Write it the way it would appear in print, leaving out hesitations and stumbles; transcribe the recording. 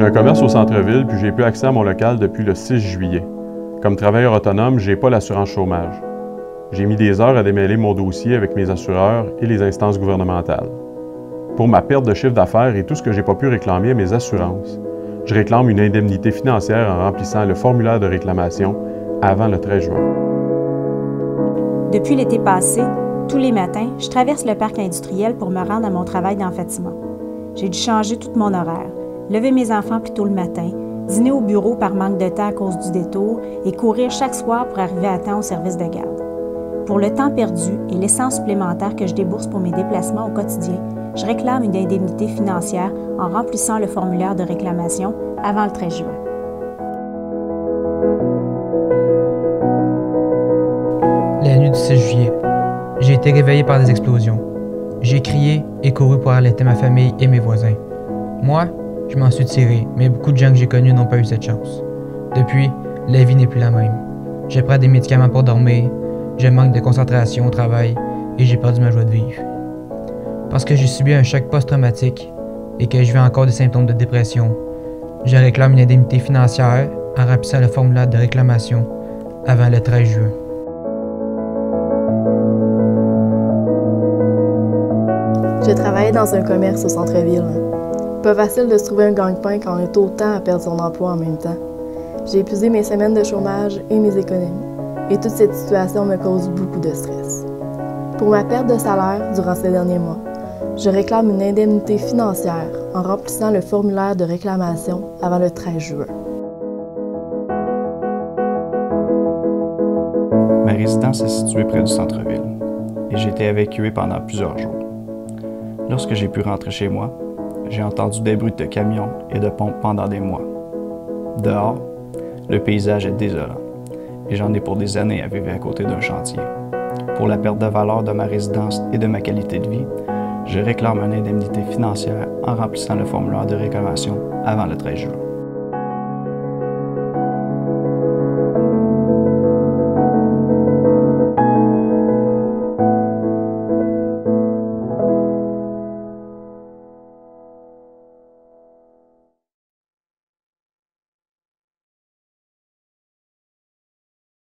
J'ai un commerce au centre-ville, puis j'ai plus accès à mon local depuis le 6 juillet. Comme travailleur autonome, j'ai pas l'assurance chômage. J'ai mis des heures à démêler mon dossier avec mes assureurs et les instances gouvernementales. Pour ma perte de chiffre d'affaires et tout ce que j'ai pas pu réclamer à mes assurances, je réclame une indemnité financière en remplissant le formulaire de réclamation avant le 13 juin. Depuis l'été passé, tous les matins, je traverse le parc industriel pour me rendre à mon travail dans Fatima. J'ai dû changer tout mon horaire, lever mes enfants plus tôt le matin, dîner au bureau par manque de temps à cause du détour et courir chaque soir pour arriver à temps au service de garde. Pour le temps perdu et l'essence supplémentaire que je débourse pour mes déplacements au quotidien, je réclame une indemnité financière en remplissant le formulaire de réclamation avant le 13 juin. La nuit du 6 juillet, j'ai été réveillé par des explosions. J'ai crié et couru pour alerter ma famille et mes voisins. Moi, je m'en suis tiré, mais beaucoup de gens que j'ai connus n'ont pas eu cette chance. Depuis, la vie n'est plus la même. Je prends des médicaments pour dormir, je manque de concentration au travail et j'ai perdu ma joie de vivre. Parce que j'ai subi un choc post-traumatique et que je vis encore des symptômes de dépression, je réclame une indemnité financière en remplissant le formulaire de réclamation avant le 13 juin. J'ai travaillé dans un commerce au centre-ville. Pas facile de se trouver un gagne-pain quand on est autant à perdre son emploi en même temps. J'ai épuisé mes semaines de chômage et mes économies. Et toute cette situation me cause beaucoup de stress. Pour ma perte de salaire durant ces derniers mois, je réclame une indemnité financière en remplissant le formulaire de réclamation avant le 13 juin. Ma résidence est située près du centre-ville et j'ai été évacué pendant plusieurs jours. Lorsque j'ai pu rentrer chez moi, j'ai entendu des bruits de camions et de pompes pendant des mois. Dehors, le paysage est désolant et j'en ai pour des années à vivre à côté d'un chantier. Pour la perte de valeur de ma résidence et de ma qualité de vie, je réclame une indemnité financière en remplissant le formulaire de réclamation avant le 13 juin.